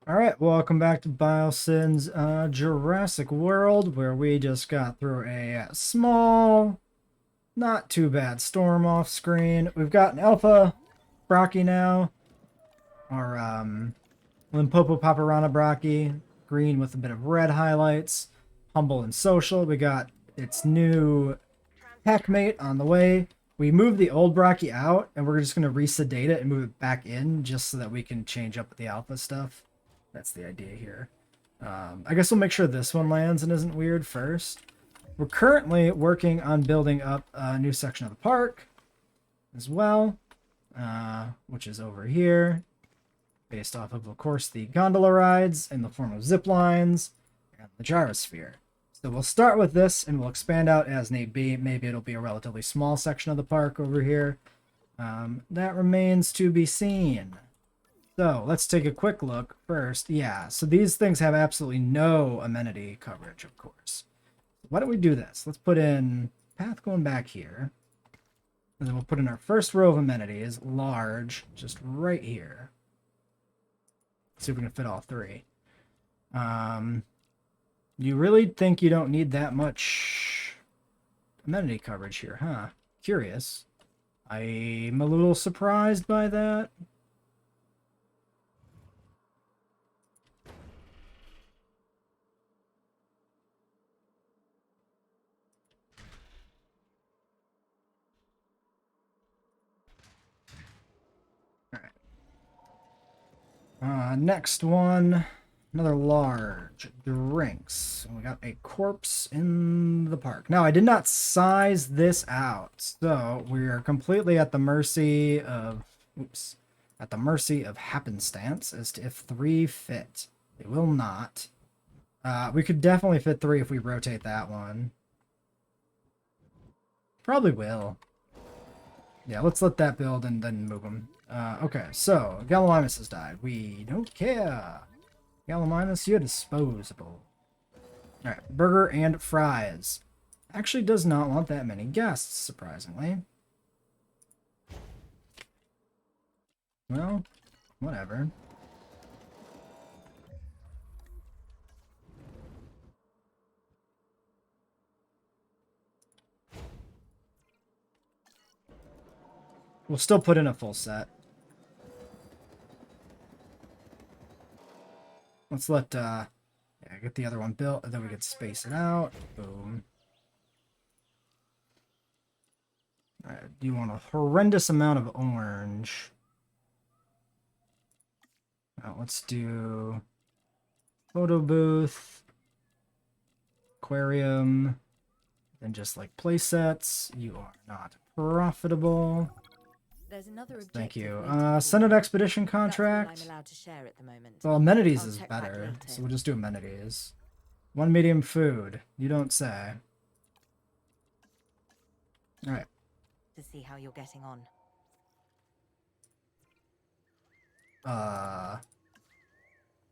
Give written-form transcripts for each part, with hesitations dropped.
Alright, welcome back to Biosyn's Jurassic World, where we just got through a small, not too bad storm off screen. We've got an Alpha Brachie now, our Limpopo Paparana Brachie, green with a bit of red highlights, humble and social. We got its new packmate on the way. We moved the old Brachie out, and we're just going to resedate it and move it back in just so that we can change up the Alpha stuff. That's the idea here. I guess we'll make sure this one lands and isn't weird first. We're currently working on building up a new section of the park as well, which is over here, based off of course, the gondola rides in the form of zip lines and the gyrosphere. So we'll start with this and we'll expand out as need be. Maybe it'll be a relatively small section of the park over here. That remains to be seen. So let's take a quick look first. Yeah, so these things have absolutely no amenity coverage, of course. Why don't we do this? Let's put in path going back here. And then we'll put in our first row of amenities, large, just right here. See if we can fit all three. You really think you don't need that much amenity coverage here, huh? Curious. I'm a little surprised by that. Next one, another large drinks. We got a corpse in the park. Now, I did not size this out, so we are completely at the mercy of, happenstance as to if three fit. They will not. We could definitely fit three if we rotate that one. Probably will. Yeah, let's let that build and then move them. Okay, so Gallimimus has died. We don't care. Gallimimus, you're disposable. Alright, burger and fries. Actually does not want that many guests, surprisingly. Well, whatever. We'll still put in a full set. Let's let, get the other one built, and then we can space it out. Boom. Alright, you want a horrendous amount of orange. Now, let's do photo booth, aquarium, then just like play sets. You are not profitable. There's another Thank you. Senate expedition contract. I'm allowed to share at the moment. Well, amenities is better, so we'll just do amenities. One medium food. You don't say. All right. To see how you're getting on.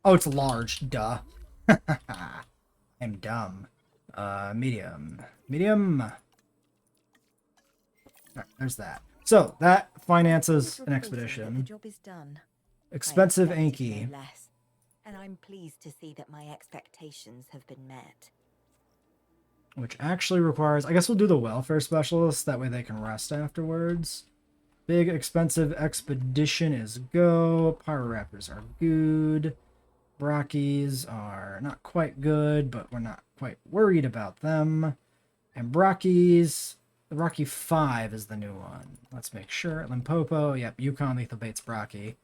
Oh, it's large. Duh. I'm dumb. Medium. Medium. All right, there's that. So, that finances an expedition. The job is done. Expensive Anky. No less, and I'm pleased to see that my expectations have been met. Which actually requires... I guess we'll do the welfare specialist. That way they can rest afterwards. Big expensive expedition is go. Pyroraptors are good. Brachies are not quite good, but we're not quite worried about them. And Brachies... The Brachii 5 is the new one. Let's make sure. Limpopo. Yep, Yukon Lethal Baits Brachii.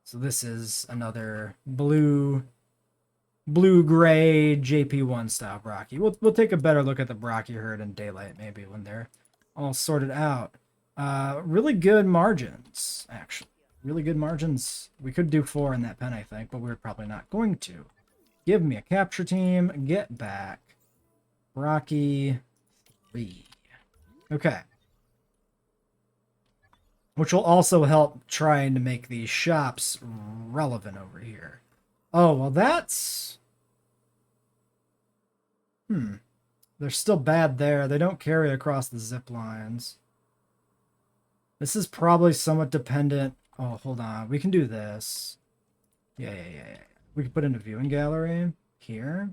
So this is another blue-gray JP1 style Brachii. We'll take a better look at the Brachii herd in daylight, maybe, when they're all sorted out. Really good margins, actually. Really good margins. We could do 4 in that pen, I think, but we're probably not going to. Give me a capture team. Get back. Brachii 3. Okay. Which will also help trying to make these shops relevant over here. Oh, well that's... They're still bad there. They don't carry across the zip lines. This is probably somewhat dependent... Oh, hold on. We can do this. Yeah. We could put in a viewing gallery here.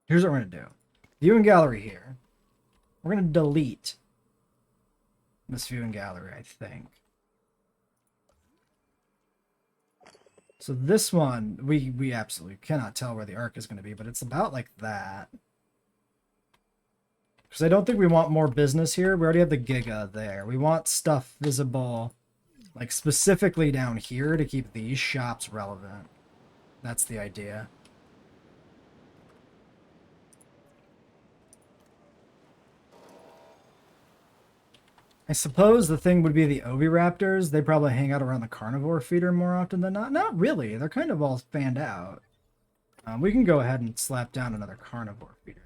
Here's what we're going to do. Viewing gallery here. We're going to delete this viewing gallery, I think. So this one, we absolutely cannot tell where the arc is going to be, but it's about like that. Because I don't think we want more business here. We already have the Giga there. We want stuff visible, like specifically down here to keep these shops relevant. That's the idea. I suppose the thing would be the Oviraptors. They probably hang out around the carnivore feeder more often than not. Not really. They're kind of all fanned out. We can go ahead and slap down another carnivore feeder.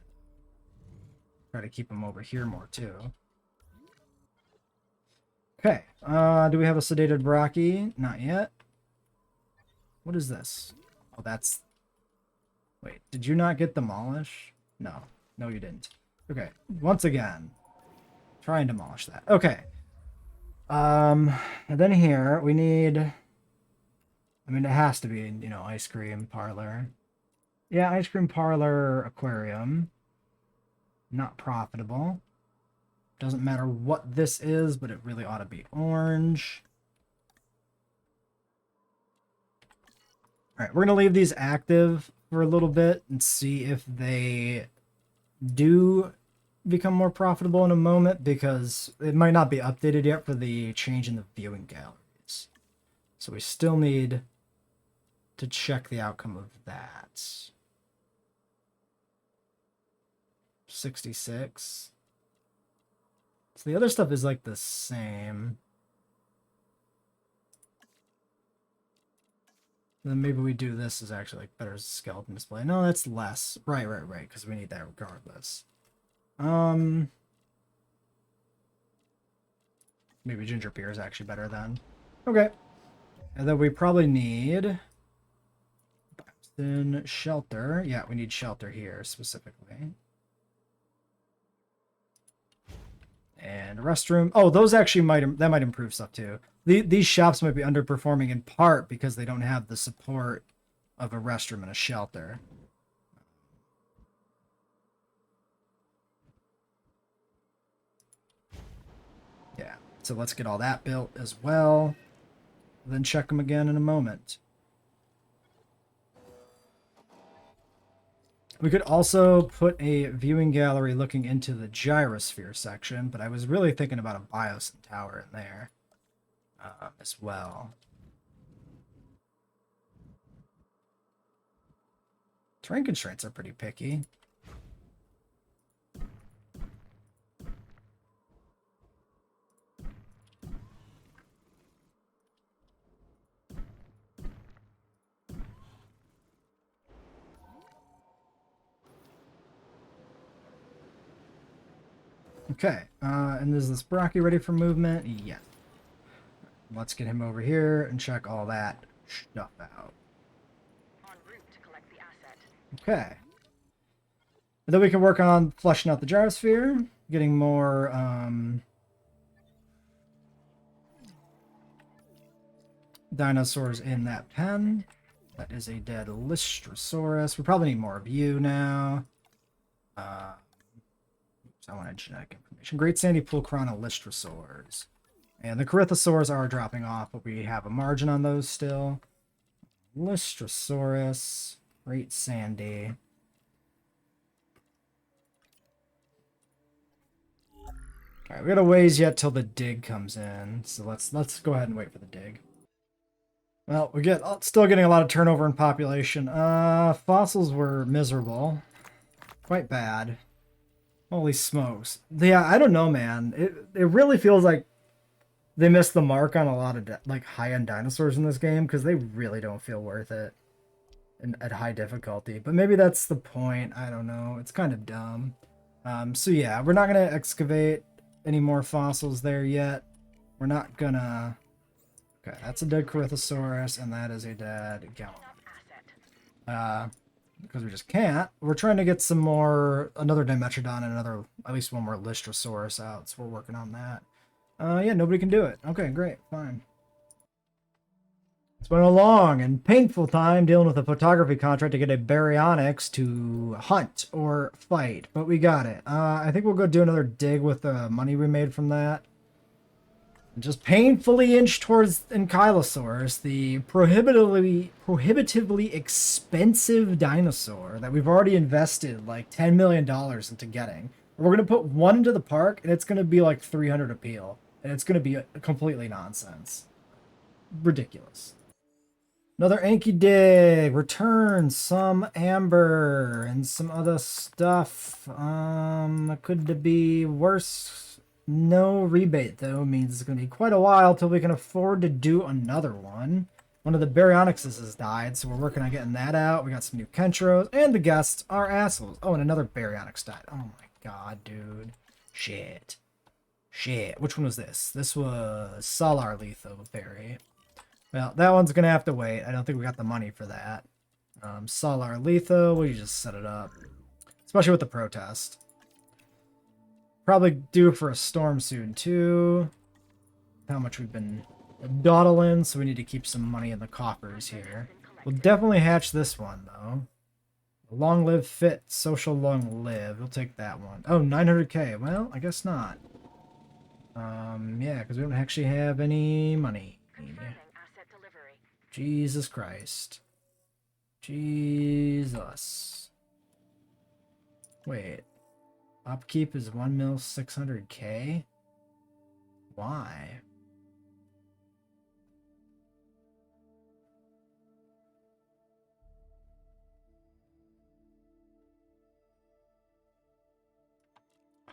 Try to keep them over here more too. Okay. Do we have a sedated Brachie? Not yet. What is this? Oh, that's... Wait, did you not get demolish? No. No, you didn't. Okay. Once again. Try and demolish that. Okay. And then here, we need... I mean, it has to be, you know, ice cream parlor. Yeah, ice cream parlor aquarium. Not profitable. Doesn't matter what this is, but it really ought to be orange. Alright, we're going to leave these active for a little bit and see if they do become more profitable in a moment, because it might not be updated yet for the change in the viewing galleries. So we still need to check the outcome of that. 66. So the other stuff is like the same. Then maybe we do this as actually like better skeleton display. No, that's less. Right, because we need that regardless. Maybe ginger beer is actually better then. Okay. And then we probably need Biosyn shelter. Yeah, we need shelter here specifically. And restroom. Oh, those actually might improve stuff too. These shops might be underperforming in part because they don't have the support of a restroom and a shelter. Yeah, so let's get all that built as well. Then check them again in a moment. We could also put a viewing gallery looking into the Gyrosphere section, but I was really thinking about a Biosyn tower in there as well. Terrain constraints are pretty picky. Okay, and is this Brachie ready for movement? Yeah. Let's get him over here and check all that stuff out. En route to collect the asset. Okay. And then we can work on fleshing out the Gyrosphere, getting more dinosaurs in that pen. That is a dead Lystrosaurus. We probably need more of you now. I wanted genetic information. Great Sandy Pulchrana Lystrosaurs. And the Corythosaurs are dropping off, but we have a margin on those still. Lystrosaurus. Great Sandy. Alright, we got a ways yet till the dig comes in. So let's go ahead and wait for the dig. Well, we get still getting a lot of turnover in population. Fossils were miserable. Quite bad. Holy smokes. Yeah, I don't know, man. It really feels like they missed the mark on a lot of like high-end dinosaurs in this game, because they really don't feel worth it at high difficulty. But maybe that's the point. I don't know. It's kind of dumb. So yeah, we're not going to excavate any more fossils there yet. We're not going to... Okay, that's a dead Corythosaurus, and that is a dead Gallimimus. Because we just can't. We're trying to get some more, another Dimetrodon and at least one more Lystrosaurus out, so we're working on that. Yeah, nobody can do it. Okay, great, fine. It's been a long and painful time dealing with a photography contract to get a Baryonyx to hunt or fight, but we got it. I think we'll go do another dig with the money we made from that. And just painfully inch towards Ankylosaurus, the prohibitively expensive dinosaur that we've already invested like $10 million into getting. We're going to put one into the park, and it's going to be like 300 appeal, and it's going to be completely nonsense. Ridiculous. Another Anky dig. Return some amber and some other stuff. Could be worse. No rebate, though, means it's going to be quite a while till we can afford to do another one. One of the Baryonyxes has died, so we're working on getting that out. We got some new Kentros, and the guests are assholes. Oh, and another Baryonyx died. Oh my god, dude. Shit. Shit. Which one was this? This was Solar Lithoperi. Well, that one's going to have to wait. I don't think we got the money for that. Solar Litho, we just set it up. Especially with the protest. Probably due for a storm soon, too. How much we've been dawdling, so we need to keep some money in the coffers here. We'll definitely hatch this one, though. Long live fit, social long live. We'll take that one. Oh, 900k. Well, I guess not. Yeah, because we don't actually have any money. Jesus Christ. Jesus. Wait. Upkeep is 1,600k? Why?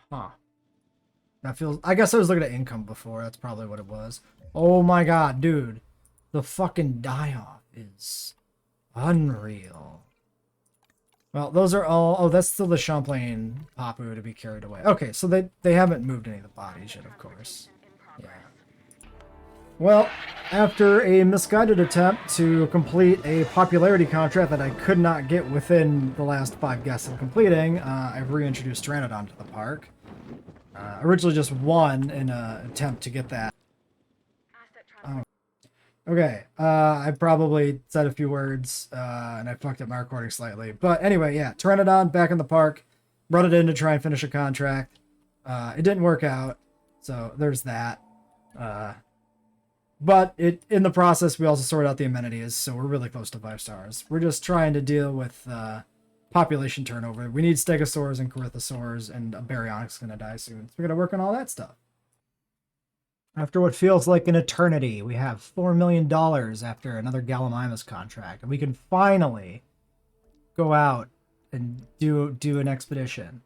Huh. That feels... I guess I was looking at income before. That's probably what it was. Oh my god, dude. The fucking die-off is unreal. Well, those are all... Oh, that's still the Champlain Papu to be carried away. Okay, so they haven't moved any of the bodies yet, of course. Yeah. Well, after a misguided attempt to complete a popularity contract that I could not get within the last 5 guests of completing, I've reintroduced Pteranodon to the park. Originally just one in an attempt to get that. Oh. Okay, I probably said a few words, and I fucked up my recording slightly. But anyway, yeah, Pteranodon back in the park. Brought it in to try and finish a contract. It didn't work out, so there's that. But in the process, we also sorted out the amenities, so we're really close to 5 stars. We're just trying to deal with population turnover. We need Stegosaurus and Corythosaurus, and a Baryonyx is going to die soon. So we're going to work on all that stuff. After what feels like an eternity, we have $4 million after another Gallimimus contract, and we can finally go out and do an expedition.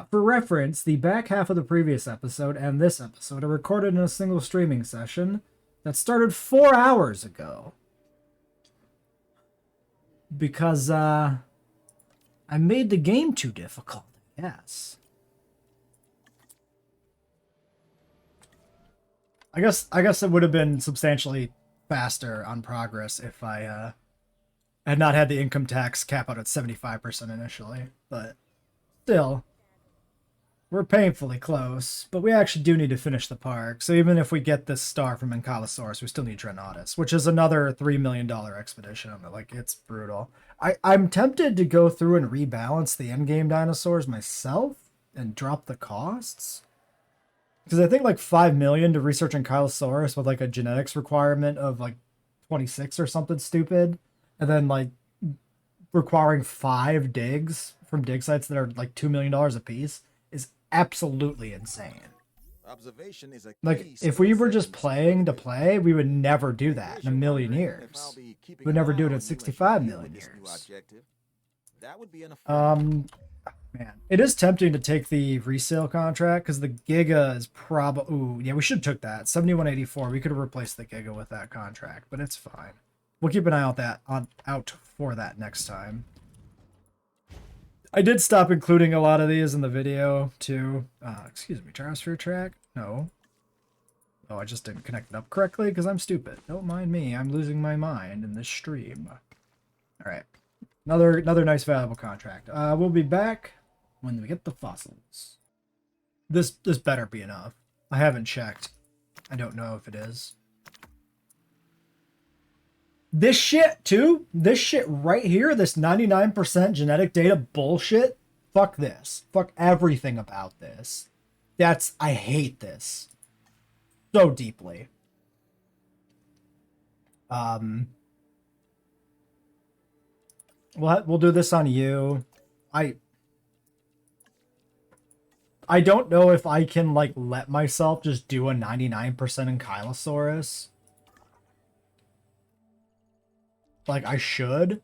For reference, the back half of the previous episode and this episode are recorded in a single streaming session that started 4 hours ago. Because, I made the game too difficult, yes. I guess it would have been substantially faster on progress if I had not had the income tax cap out at 75% initially, but still, we're painfully close. But we actually do need to finish the park, so even if we get this star from Ankylosaurus, we still need Dreadnoughtus, which is another $3 million expedition. Like, it's brutal. I'm tempted to go through and rebalance the endgame dinosaurs myself and drop the costs. Because I think like 5 million to research Ankylosaurus with like a genetics requirement of like 26 or something stupid. And then like requiring 5 digs from dig sites that are like $2 million a piece is absolutely insane. Observation is a like if we were just playing to play, we would never do that in a million years. We would never do it in 65 million years. Man, it is tempting to take the resale contract because the Giga is probably... Ooh, yeah, we should have took that. 7184. We could have replaced the Giga with that contract, but it's fine. We'll keep an eye out for that next time. I did stop including a lot of these in the video, too. Excuse me, Gyrosphere track? No. Oh, I just didn't connect it up correctly because I'm stupid. Don't mind me. I'm losing my mind in this stream. All right. Another nice valuable contract. We'll be back when we get the fossils. This better be enough. I haven't checked. I don't know if it is. This shit, too. This shit right here, this 99% genetic data bullshit. Fuck this. Fuck everything about this. I hate this. So deeply. We'll do this on you. I don't know if I can, like, let myself just do a 99% Ankylosaurus. Like, I should.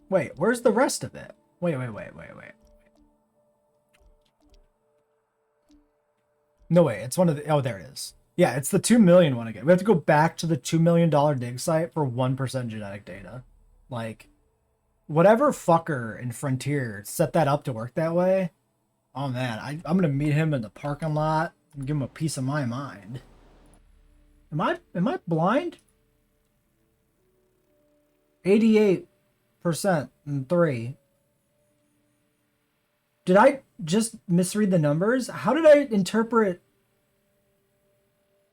Wait, where's the rest of it? Wait. No way, it's one of the... Oh, there it is. Yeah, it's the 2 million one again. We have to go back to the $2 million dig site for 1% genetic data. Like, whatever fucker in Frontier set that up to work that way. Oh, man, I'm going to meet him in the parking lot and give him a piece of my mind. Am I blind? 88% and 3. Did I just misread the numbers? How did I interpret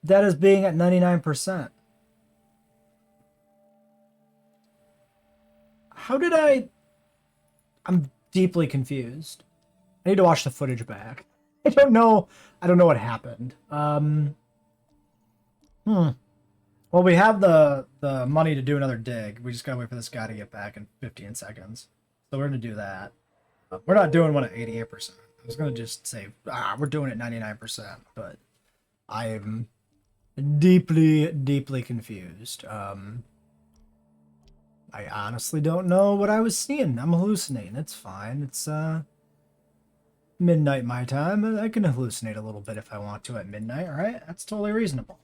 that as being at 99%? How did I'm deeply confused. I need to watch the footage back. I don't know what happened. Well, we have the money to do another dig. We just gotta wait for this guy to get back in 15 seconds. So we're gonna do that. We're not doing one at 88%. I was gonna just say, we're doing it 99%, but I'm deeply, deeply confused. I honestly don't know what I was seeing. I'm hallucinating. It's fine. It's midnight my time. I can hallucinate a little bit if I want to at midnight, alright? That's totally reasonable.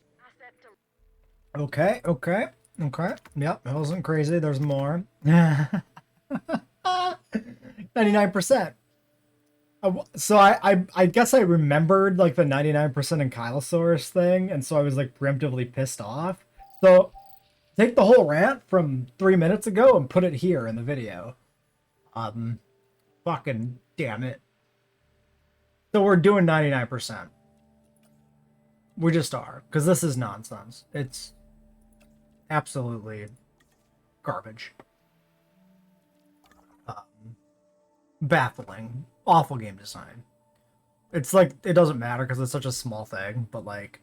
Okay. Yep, it wasn't crazy. There's more. 99%. So I guess I remembered like the 99% Ankylosaurus thing, and so I was like preemptively pissed off. So take the whole rant from 3 minutes ago and put it here in the video. Fucking damn it. So we're doing 99%. We just are, because this is nonsense. It's absolutely garbage. Baffling. Awful game design. It's like, it doesn't matter because it's such a small thing, but like,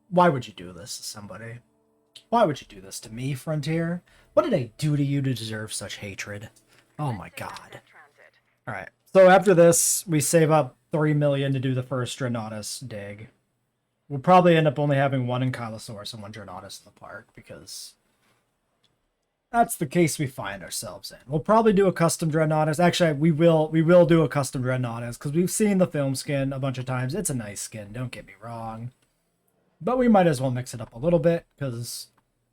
why would you do this to somebody? Why would you do this to me, Frontier? What did I do to you to deserve such hatred? Oh my god. Alright, so after this, we save up 3 million to do the first Dreadnoughtus dig. We'll probably end up only having one Ankylosaurus and one Dreadnoughtus in the park, because that's the case we find ourselves in. We'll probably do a custom Dreadnoughtus. Actually, we will do a custom Dreadnoughtus, because we've seen the film skin a bunch of times. It's a nice skin, don't get me wrong. But we might as well mix it up a little bit, because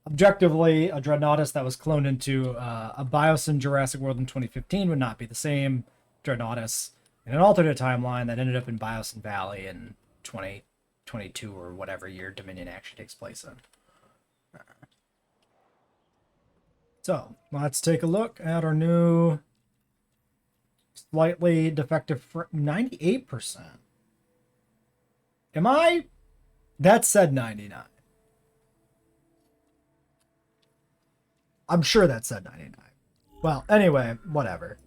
objectively, a Dreadnoughtus that was cloned into a Biosyn Jurassic World in 2015 would not be the same Dreadnoughtus in an alternate timeline that ended up in Biosyn Valley in 2022 or whatever year Dominion actually takes place in. So, let's take a look at our new slightly defective 98%. Am I? That said 99. I'm sure that said 99. Well, anyway, whatever.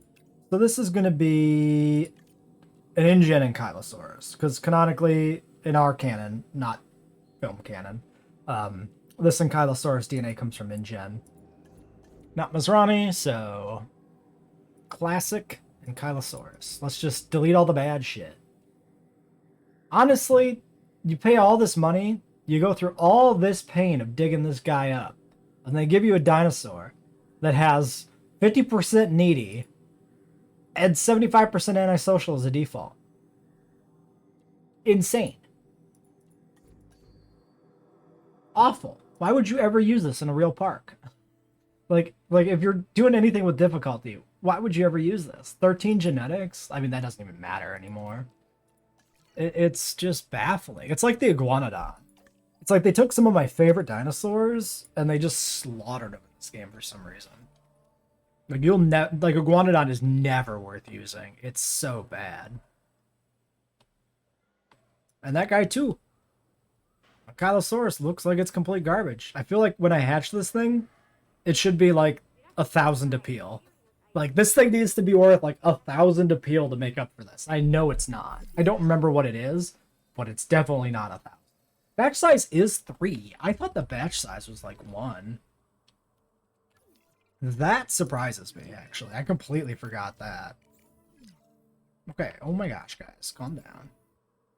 So this is going to be an InGen Ankylosaurus, because canonically, in our canon, not film canon, this Ankylosaurus DNA comes from InGen. Not Masrani, so classic Ankylosaurus. Let's just delete all the bad shit. Honestly, you pay all this money, you go through all this pain of digging this guy up, and they give you a dinosaur that has 50% needy and 75% antisocial as a default. Insane. Awful. Why would you ever use this in a real park? Like if you're doing anything with difficulty, why would you ever use this? 13 genetics? I mean, that doesn't even matter anymore. It's just baffling. It's like the Iguanodon. It's like they took some of my favorite dinosaurs and they just slaughtered them in this game for some reason. Like like Iguanodon is never worth using. It's so bad. And that guy too. Ankylosaurus looks like it's complete garbage. I feel like when I hatch this thing, it should be like 1,000 appeal. Like, this thing needs to be worth like 1,000 appeal to make up for this. I know it's not. I don't remember what it is, but it's definitely not 1,000. Batch size is 3. I thought the batch size was like 1. That surprises me, actually. I completely forgot that. Okay, oh my gosh, guys. Calm down.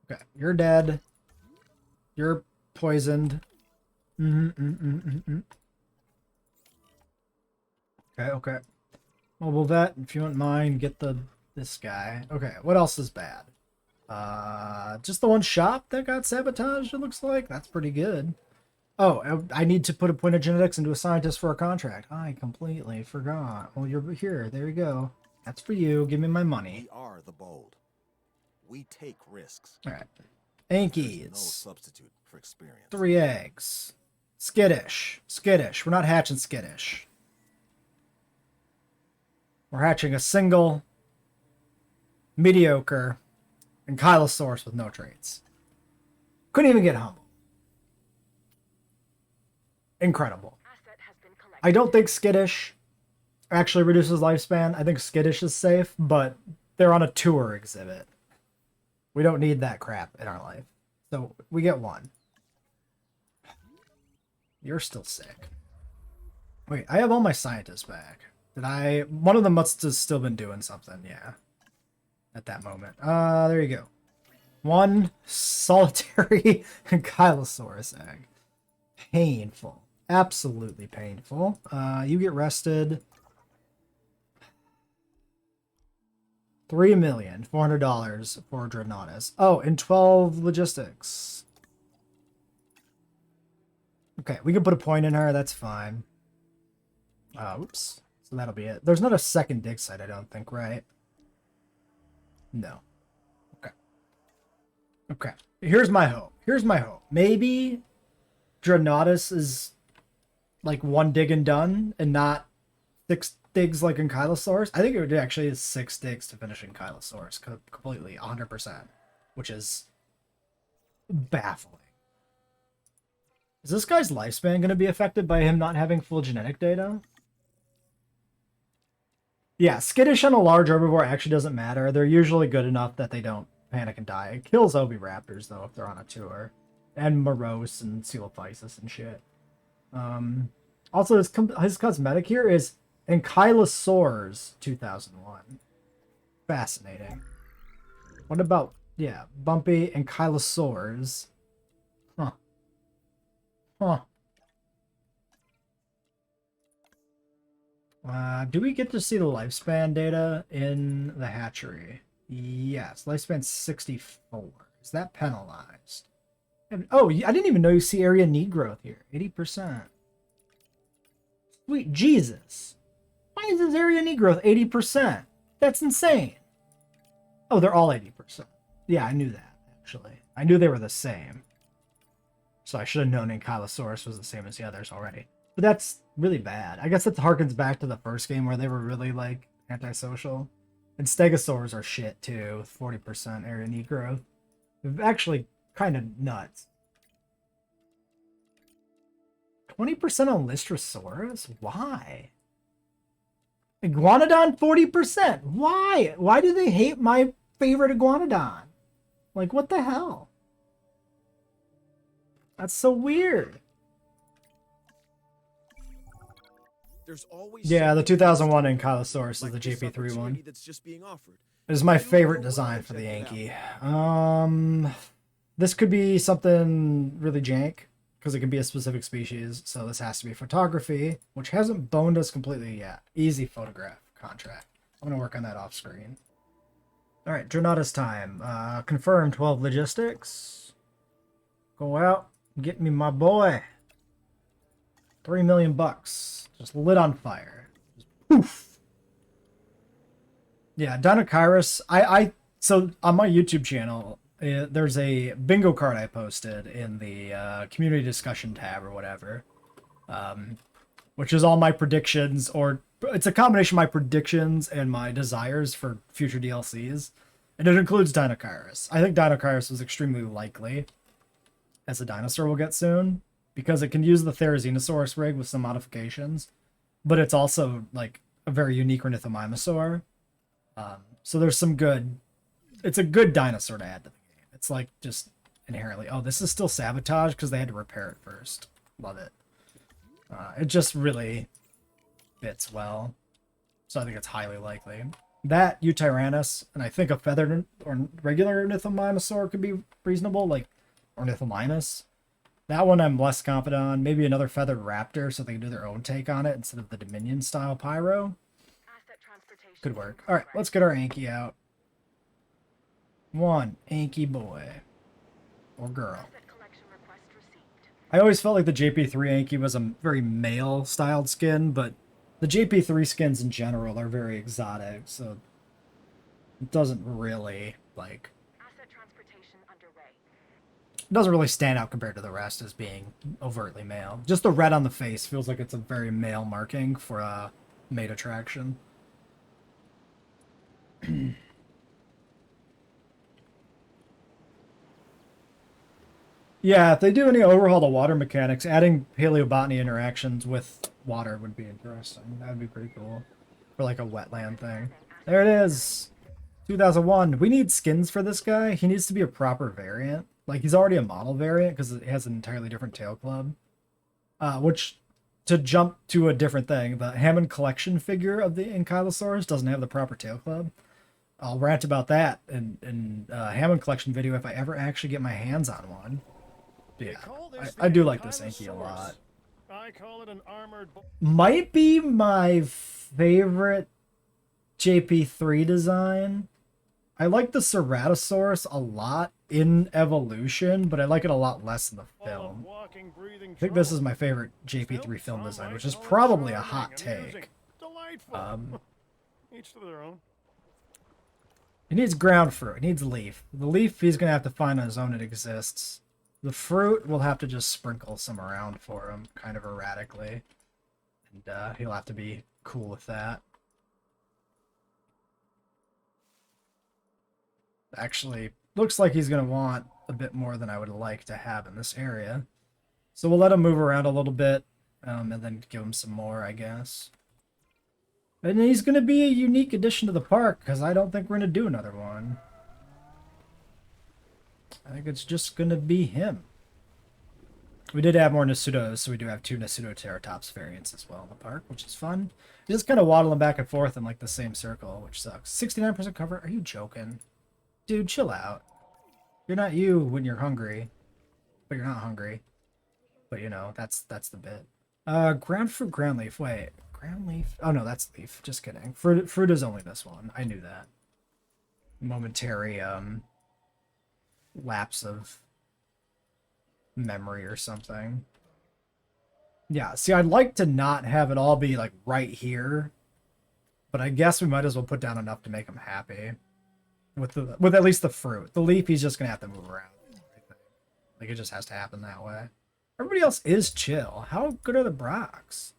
Okay, you're dead. You're poisoned. Okay. Mobile vet, if you wouldn't mind, get this guy. Okay, what else is bad? Just the one shop that got sabotaged, it looks like. That's pretty good. Oh, I need to put a point of genetics into a scientist for a contract. I completely forgot. Well, you're here. There you go. That's for you. Give me my money. We are the bold. We take risks. All right. There's Ankies. no substitute for experience. 3 eggs. Skittish. Skittish. We're not hatching skittish. We're hatching a single, mediocre, Ankylosaurus with no traits. Couldn't even get humble. Incredible. Asset has been collected. I don't think skittish actually reduces lifespan. I think skittish is safe, but they're on a tour exhibit. We don't need that crap in our life. So we get 1. You're still sick. Wait, I have all my scientists back. One of them must have still been doing something, yeah. At that moment. There you go. 1 solitary Ankylosaurus egg. Painful. Absolutely painful. You get rested. $3,400,000 for Dreadnoughtus. Oh, and 12 logistics. Okay, we can put a point in her. That's fine. Oops. So that'll be it. There's not a second dig site, I don't think, right? No. Okay. Okay. Here's my hope. Maybe Dreadnoughtus is like 1 dig and done and not 6 digs like Ankylosaurus. I think it would actually is 6 digs to finish Ankylosaurus completely, 100%, which is baffling. Is this guy's lifespan going to be affected by him not having full genetic data? Yeah, skittish on a large herbivore actually doesn't matter. They're usually good enough that they don't panic and die. It kills Oviraptors, though, if they're on a tour. And Moros and Coelophysis and shit. Also, his cosmetic here is Ankylosaurus 2001. Fascinating. What about, yeah, Bumpy Ankylosaurus? Huh. Do we get to see the lifespan data in the hatchery? Yes, lifespan 64. Is that penalized? Oh, I didn't even know you see area need growth here. 80%. Sweet Jesus. Why is this area need growth 80%? That's insane. Oh, they're all 80%. Yeah, I knew that, actually. I knew they were the same. So I should have known Ankylosaurus was the same as the others already. But that's really bad. I guess that harkens back to the first game where they were really, like, antisocial. And Stegosaurs are shit, too, with 40% area need growth. Actually, kind of nuts. 20% on Lystrosaurus? Why? Iguanodon 40%? Why? Why do they hate my favorite Iguanodon? Like, what the hell? That's so weird. There's always Yeah, the 2001 Ankylosaurus is the JP3 one. that's just being offered. It is my favorite design for the Yankee. This could be something really jank, because it can be a specific species, so this has to be photography, which hasn't boned us completely yet. Easy photograph contract. I'm going to work on that off screen. Alright, Dreadnoughtus time. Confirm 12 logistics. Go out, get me my boy. 3 million bucks. Just lit on fire. Just poof. Yeah, Dinokairos. So on my YouTube channel, there's a bingo card I posted in the community discussion tab or whatever, which is all my predictions, or it's a combination of my predictions and my desires for future DLCs. And it includes Deinocheirus. I think Deinocheirus is extremely likely as a dinosaur we'll get soon, because it can use the Therizinosaurus rig with some modifications, but it's also like a very unique ornithomimosaur. So there's some good... It's a good dinosaur to add to the game. It's like just inherently... Oh, this is still Sabotage because they had to repair it first. Love it. It just really fits well. So I think it's highly likely. That, Eutyrannus, and I think a feathered or regular ornithomimosaur could be reasonable, like Ornithomimus. That one I'm less confident on. Maybe another feathered raptor so they can do their own take on it instead of the Dominion-style Pyro. Asset transportation. Could work. Alright, let's get our Anky out. One Anky boy. Or girl. Asset collection request received. I always felt like the JP3 Anky was a very male-styled skin, but the JP3 skins in general are very exotic, so it doesn't really, like... Asset transportation underway. It doesn't really stand out compared to the rest as being overtly male. Just the red on the face feels like it's a very male marking for a mate attraction. Yeah, if they do any overhaul to water mechanics, adding paleobotany interactions with water would be interesting. That would be pretty cool. For like a wetland thing. There it is! 2001. We need skins for this guy. He needs to be a proper variant. Like, he's already a model variant because it has an entirely different tail club. Which, to jump to a different thing, the Hammond collection figure of the Ankylosaurus doesn't have the proper tail club. I'll rant about that in Hammond collection video if I ever actually get my hands on one. Yeah, I do like this Anky a lot. I call it an armored... Might be my favorite JP3 design. I like the Ceratosaurus a lot in Evolution, but I like it a lot less in the film. I think this is my favorite JP3 film design, which is probably a hot take. Each to their own. He needs ground fruit. He needs leaf. The leaf he's going to have to find on his own. It exists. The fruit, we'll have to just sprinkle some around for him, kind of erratically. And he'll have to be cool with that. Actually, looks like he's going to want a bit more than I would like to have in this area. So we'll let him move around a little bit, and then give him some more, I guess. And he's going to be a unique addition to the park, because I don't think we're going to do another one. I think it's just going to be him. We did have more Nasutos, so we do have 2 Nasutoceratops variants as well in the park, which is fun. Just kind of waddling back and forth in like the same circle, which sucks. 69% cover? Are you joking? Dude, chill out. You're not you when you're hungry. But you're not hungry. But you know, that's the bit. Ground fruit, ground leaf. Wait, ground leaf? Oh no, that's leaf. Just kidding. Fruit is only this one. I knew that. Momentary, lapse of memory or something. Yeah, see, I'd like to not have it all be like right here, but I guess we might as well put down enough to make him happy with at least the fruit. The leaf, he's just gonna have to move around. Like, it just has to happen that way. Everybody else is chill. How good are the Brocs?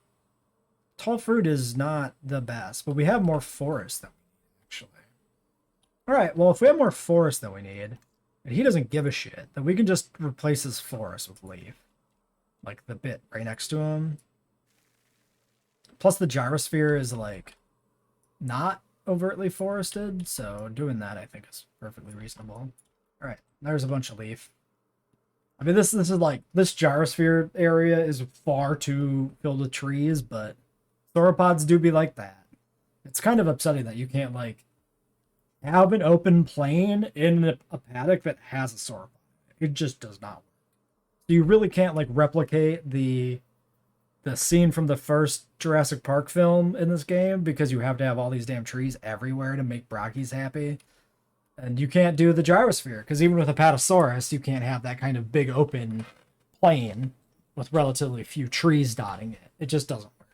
Tall fruit is not the best, but we have more forest than we need, actually. All right, well, if we have more forest than we need, and he doesn't give a shit, then we can just replace his forest with leaf. Like the bit right next to him. Plus the gyrosphere is like not overtly forested, so doing that I think is perfectly reasonable. Alright, there's a bunch of leaf. I mean, this is like, this gyrosphere area is far too filled with trees, but sauropods do be like that. It's kind of upsetting that you can't like have an open plain in a paddock that has a sauropod. It just does not work. So you really can't like replicate the scene from the first Jurassic Park film in this game because you have to have all these damn trees everywhere to make Brachys happy. And you can't do the gyrosphere because even with a Parasaurus, you can't have that kind of big open plain with relatively few trees dotting it. It just doesn't work.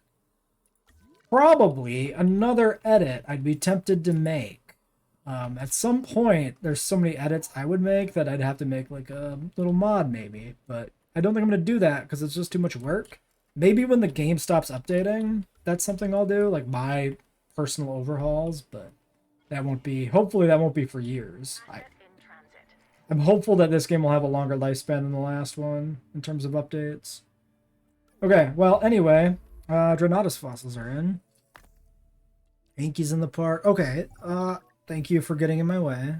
Probably another edit I'd be tempted to make. At some point, there's so many edits I would make that I'd have to make like a little mod maybe, but I don't think I'm going to do that because it's just too much work. Maybe when the game stops updating, that's something I'll do, like my personal overhauls, but that won't be, hopefully that won't be for years. Asset in transit. I'm hopeful that this game will have a longer lifespan than the last one in terms of updates. Okay, well, anyway, Dreadnoughtus fossils are in. Anky's in the park. Okay, thank you for getting in my way.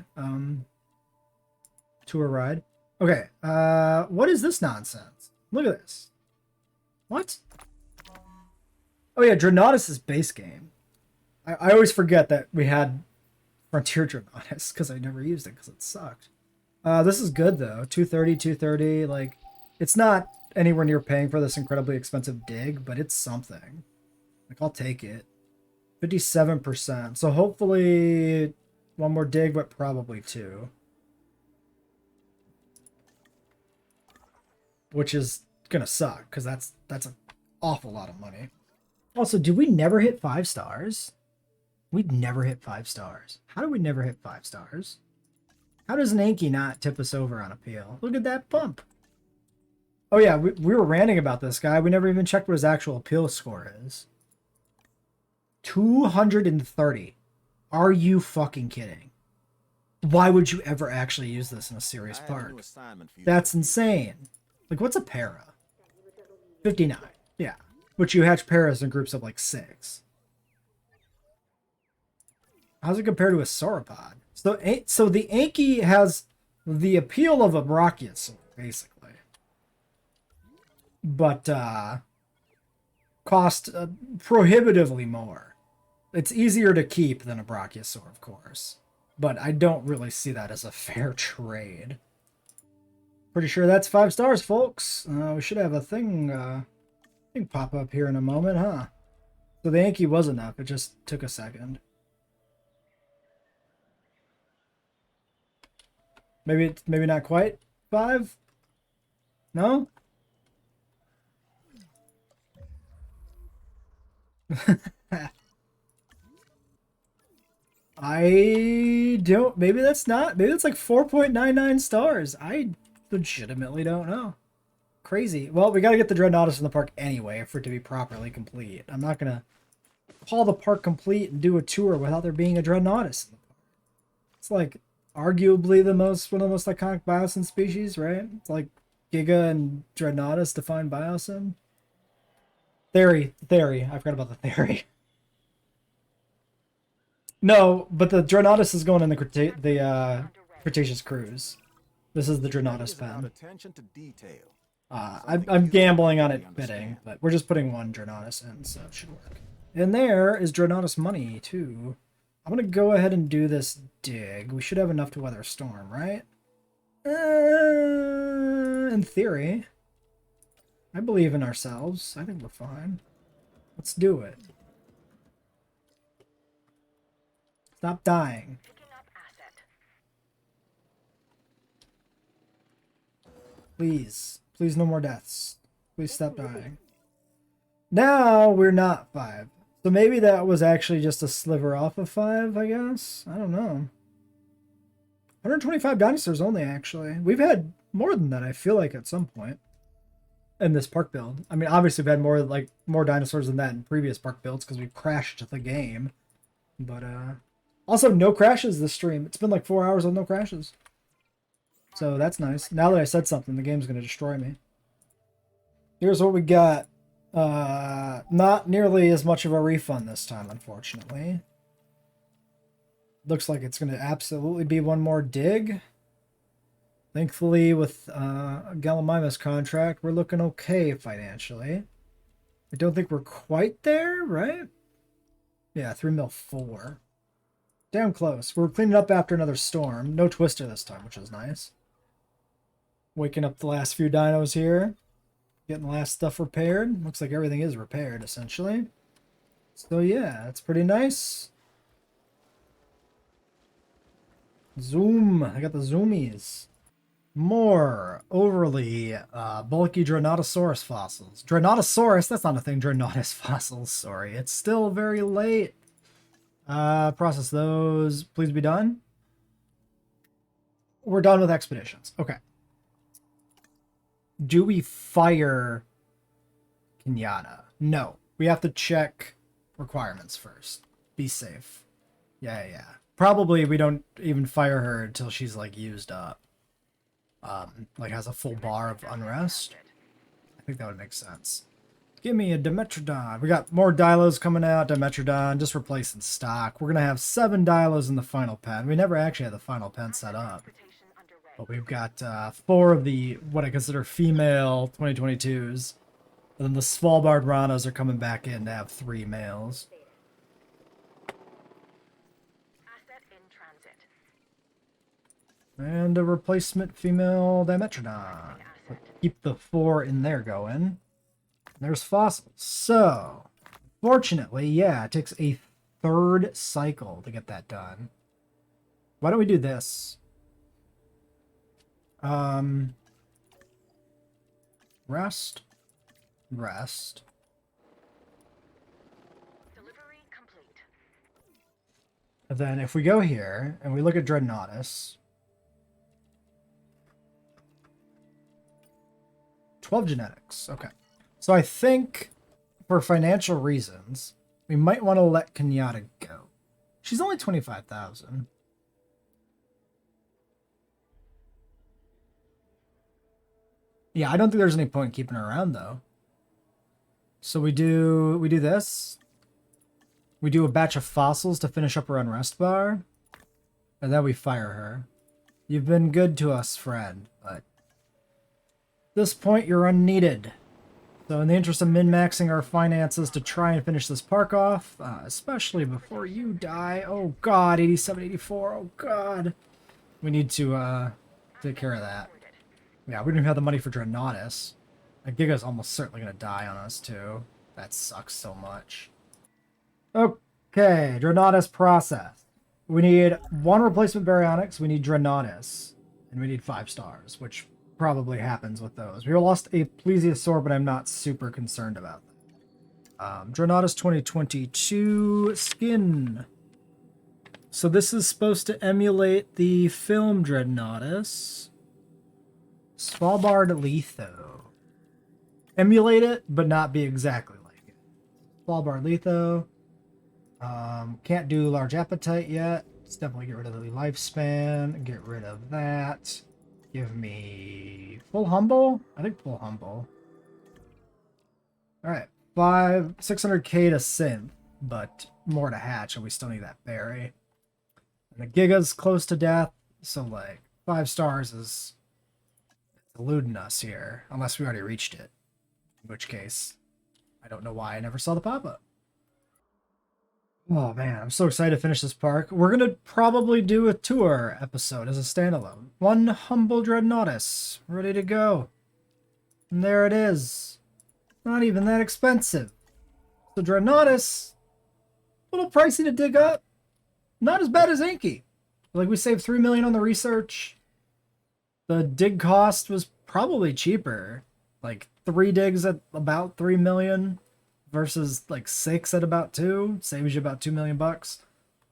Tour ride. Okay, what is this nonsense? Look at this. What? Oh yeah, Dreadnoughtus' base game. I always forget that we had Frontier Dreadnoughtus because I never used it because it sucked. This is good though. 230, 230. Like, it's not anywhere near paying for this incredibly expensive dig, but it's something. Like, I'll take it. 57%. So hopefully one more dig, but probably two. Which is gonna suck because that's an awful lot of money. Also, did we never hit 5 stars? We'd never hit 5 stars. How do we never hit 5 stars? How does an Anky not tip us over on appeal? Look at that bump. Oh yeah, we were ranting about this guy. We never even checked what his actual appeal score is. 230. Are you fucking kidding? Why would you ever actually use this in a serious park? That's insane. Like, what's a para? 59. Yeah. But you hatch paras in groups of like 6. How's it compare to a sauropod? So the Anky has the appeal of a Brachiosaurus, basically. But cost prohibitively more. It's easier to keep than a Brachiosaur, of course. But I don't really see that as a fair trade. Pretty sure that's 5 stars, folks. We should have a thing pop up here in a moment, huh? So the Anky was enough. It just took a second. Maybe not quite 5? No? I don't, maybe that's not, maybe it's like 4.99 stars. I legitimately don't know. Crazy. Well, we got to get the Dreadnoughtus in the park anyway for it to be properly complete. I'm not going to call the park complete and do a tour without there being a Dreadnoughtus in the park. It's like arguably one of the most iconic Biosyn species, right? It's like Giga and Dreadnoughtus define Biosyn. Theory. I forgot about the theory. No, but the Dreadnoughtus is going in the Cretaceous cruise. This is the Dreadnoughtus pen. Attention to detail. I'm gambling on it bidding, but we're just putting one Dreadnoughtus in, so it should work. And there is Dreadnoughtus money, too. I'm going to go ahead and do this dig. We should have enough to weather a storm, right? In theory. I believe in ourselves. I think we're fine. Let's do it. Stop dying. Picking up asset. Please. Please, no more deaths. Please stop dying. Now we're not 5. So maybe that was actually just a sliver off of 5, I guess? I don't know. 125 dinosaurs only, actually. We've had more than that, I feel like, at some point. In this park build. I mean, obviously we've had more dinosaurs than that in previous park builds because we've crashed the game. But, also, no crashes this stream. It's been like 4 hours with no crashes. So that's nice. Now that I said something, the game's going to destroy me. Here's what we got. Not nearly as much of a refund this time, unfortunately. Looks like it's going to absolutely be one more dig. Thankfully, with a Gallimimus contract, we're looking okay financially. I don't think we're quite there, right? Yeah, 3 mil 4. Damn close. We're cleaning up after another storm. No twister this time, which is nice. Waking up the last few dinos here. Getting the last stuff repaired. Looks like everything is repaired, essentially. So yeah, it's pretty nice. Zoom. I got the zoomies. More overly bulky Dreadnoughtosaurus fossils. Dreadnoughtosaurus, that's not a thing. Dreadnoughtus fossils, sorry. It's still very late. Process those. Please be done. We're done with expeditions. Okay. Do we fire Kenyatta? No. We have to check requirements first. Be safe. Yeah. probably we don't even fire her until she's like used up. Like has a full bar of unrest. I think that would make sense. Give me a Dimetrodon. We got more Dilos coming out. Dimetrodon, just replacing stock. We're going to have 7 Dilos in the final pen. We never actually had the final pen set up. But we've got 4 of the, what I consider female 2022s. And then the Svalbard Ranas are coming back in to have 3 males. Asset in transit. And a replacement female Dimetrodon. Keep the 4 in there going. There's fossils. So, fortunately, yeah, it takes a 3rd cycle to get that done. Why don't we do this? Rest. Rest. Delivery complete. And then if we go here and we look at Dreadnoughtus, 12 genetics. Okay. So I think for financial reasons, we might want to let Kenyatta go. She's only 25,000. Yeah, I don't think there's any point in keeping her around though. So we do this. We do a batch of fossils to finish up her unrest bar. And then we fire her. You've been good to us, friend, but at this point you're unneeded. So in the interest of min-maxing our finances to try and finish this park off, especially before you die. Oh god, 87, 84, oh god. We need to take care of that. Yeah, we don't even have the money for Dreadnoughtus. Giga's almost certainly going to die on us too. That sucks so much. Okay, Dreadnoughtus process. We need 1 replacement Baryonyx, we need Dreadnoughtus, and we need 5 stars, which probably happens with those. We lost a Plesiosaur, but I'm not super concerned about that. Dreadnoughtus 2022 skin. So this is supposed to emulate the film Dreadnoughtus. Svalbard Litho. Emulate it, but not be exactly like it. Svalbard Litho. Can't do large appetite yet. Let's definitely get rid of the lifespan. Get rid of that. Give me full humble? I think full humble. Alright. 600k to synth, but more to hatch, and we still need that berry. And the Giga's close to death, so like 5 stars is eluding us here, unless we already reached it. In which case, I don't know why I never saw the pop-up. Oh man, I'm so excited to finish this park. We're gonna probably do a tour episode as a standalone. 1 humble Dreadnoughtus, ready to go. And there it is. Not even that expensive. So Dreadnoughtus, a little pricey to dig up. Not as bad as Anky. Like we saved 3 million on the research. The dig cost was probably cheaper. Like 3 digs at about 3 million. Versus like 6 at about 2, saves you about 2 million bucks.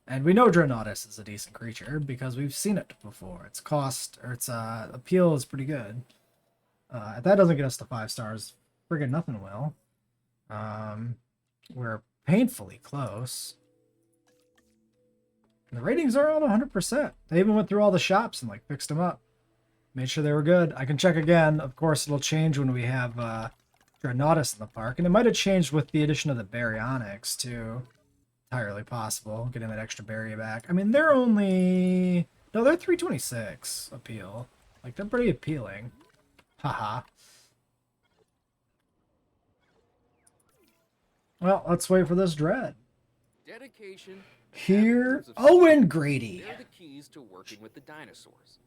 And we know Dreadnoughtus is a decent creature because we've seen it before. Its cost or its appeal is pretty good. If that doesn't get us to 5 stars, friggin' nothing will. We're painfully close. And the ratings are on 100%. They even went through all the shops and like fixed them up. Made sure they were good. I can check again. Of course, it'll change when we have Dreadnoughtus in the park, and it might have changed with the addition of the Baryonyx too. Entirely possible, getting that extra berry back. I mean, they're only... No, they're 326 appeal. Like, they're pretty appealing. Haha. Well, let's wait for this dread. Dedication. Here... Owen Grady! They're the keys to working with the dinosaurs.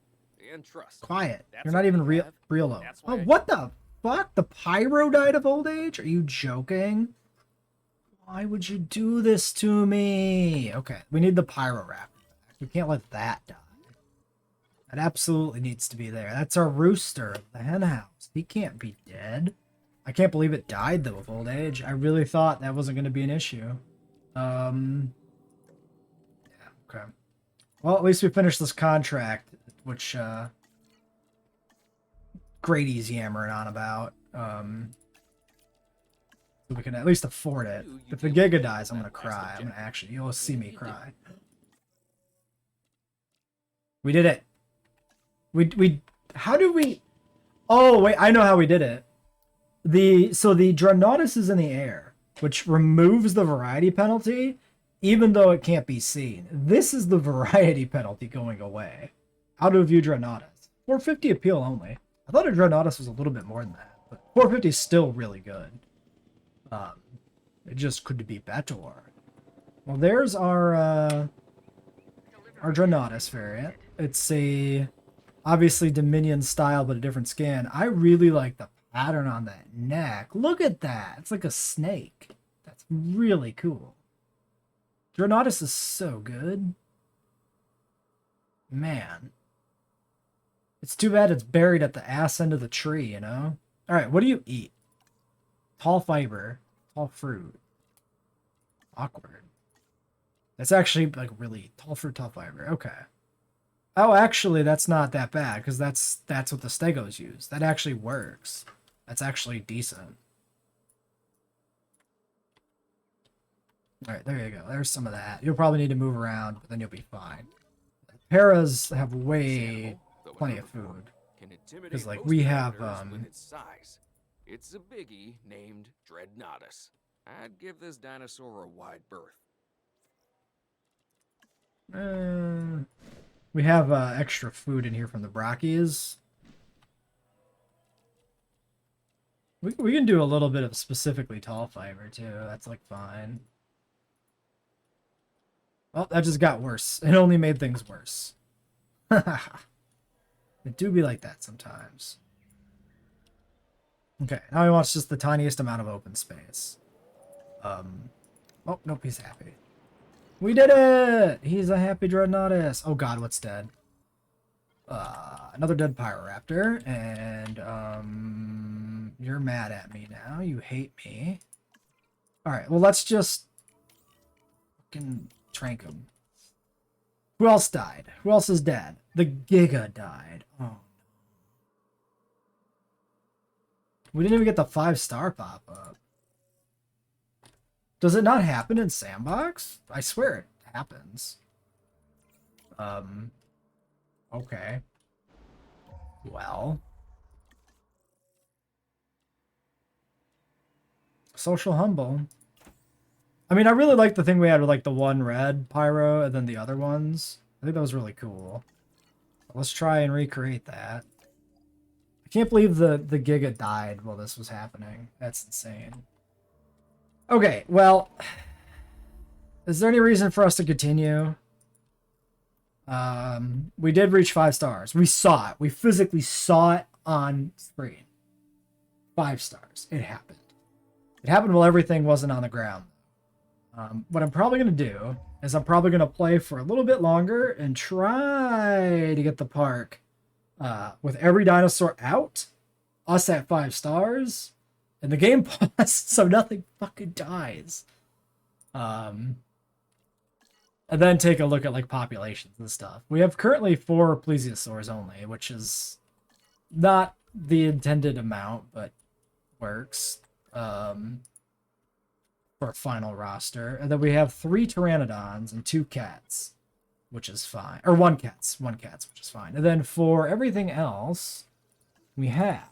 And trust. Quiet. That's You're not what even we real have. though. That's why Oh, I- what the fuck? The Pyro died of old age? Are you joking? Why would you do this to me? Okay, we need the Pyroraptor back. We can't let that die. That absolutely needs to be there. That's our rooster of the hen house. He can't be dead. I can't believe it died though of old age. I really thought that wasn't going to be an issue. Yeah, okay. Well, at least we finished this contract, which Grady's yammering on about. So we can at least afford it. If the Giga dies, I'm gonna cry. I'm gonna actually, you'll see me cry. We did it. We how do we... Oh, wait, I know how we did it. So the Dreadnoughtus is in the air, which removes the variety penalty, even though it can't be seen. This is the variety penalty going away. How to view Dreadnoughtus. 450 appeal only. I thought a Dreadnoughtus was a little bit more than that, but 450 is still really good. It just could be better. Well, there's our Dreadnoughtus variant. It's a obviously Dominion style, but a different skin. I really like the pattern on that neck. Look at that. It's like a snake. That's really cool. Dreadnoughtus is so good. Man. It's too bad it's buried at the ass end of the tree, you know? Alright, what do you eat? Tall fiber. Tall fruit. Awkward. That's actually like really tall fruit, tall fiber. Okay. Oh, actually, that's not that bad, because that's what the Stegos use. That actually works. That's actually decent. Alright, there you go. There's some of that. You'll probably need to move around, but then you'll be fine. Paras have plenty of food. Because, like, we have, It's a biggie named Dreadnoughtus. I'd give this dinosaur a wide berth. We have extra food in here from the Brachios. We can do a little bit of specifically tall fiber too. That's like fine. Well, that just got worse. It only made things worse. It do be like that sometimes. Okay, now he wants just the tiniest amount of open space. Oh, nope, he's happy. We did it! He's a happy Dreadnoughtus. Oh god, what's dead? Another dead Pyroraptor, and you're mad at me now. You hate me. Alright, well let's just fucking trank him. Who else died? Who else is dead? The Giga died. Oh. We didn't even get the 5-star pop-up. Does it not happen in Sandbox? I swear it happens. Okay. Well. Social humble. I mean, I really like the thing we had with like the one red pyro and then the other ones. I think that was really cool. Let's try and recreate that. I can't believe the Giga died while this was happening. That's insane. Okay, well, is there any reason for us to continue? We did reach 5 stars. We saw it. We physically saw it on screen. 5 stars. It happened. It happened while everything wasn't on the ground. What I'm probably going to do is I'm probably going to play for a little bit longer and try to get the park with every dinosaur out, us at 5 stars, and the game paused so nothing fucking dies. And then take a look at like populations and stuff. We have currently 4 Plesiosaurs only, which is not the intended amount, but works. For a final roster. And then we have 3 Pteranodons and 2 cats, which is fine. Or 1 cats, which is fine. And then for everything else, we have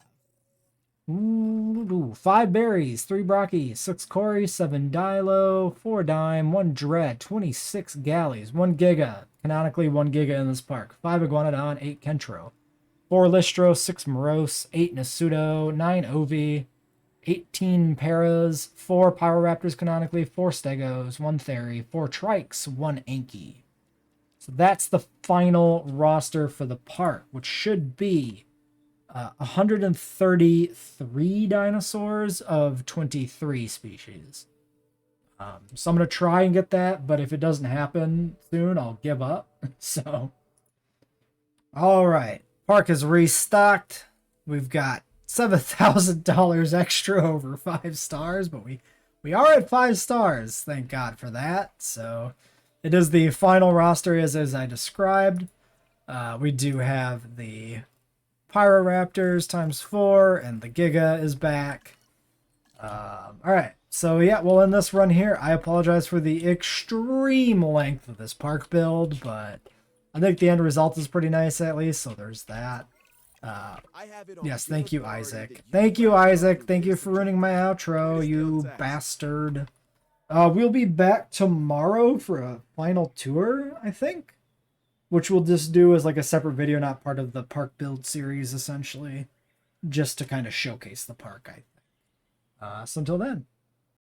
5 berries, 3 brachii, 6 Cory, 7 Dilo, 4 Dime, 1 Dread, 26 galleys, 1 Giga, canonically 1 Giga in this park, 5 Iguanodon, 8 Kentro, 4 Lystro, 6 Moros, 8 Nasuto, 9 Ovi, 18 Paras, 4 Pyroraptors canonically, 4 Stegos, 1 Theri, 4 Trikes, 1 Anky. So that's the final roster for the park, which should be 133 dinosaurs of 23 species. So I'm going to try and get that, but if it doesn't happen soon, I'll give up. So, all right. Park is restocked. We've got $7,000 extra over 5 stars, but we are at 5 stars. Thank God for that. So it is the final roster as I described. We do have the Pyroraptors ×4, and the Giga is back. All right. So yeah, we'll end this run here. I apologize for the extreme length of this park build, but I think the end result is pretty nice at least, so there's that. I have it on Yes, good thank you, authority Isaac. that Thank you, guys Isaac. through Thank you this for ruining my outro, Greatest you guns asked. bastard. We'll be back tomorrow for a final tour, I think. Which we'll just do as like a separate video, not part of the park build series, essentially. Just to kind of showcase the park, I think. So until then.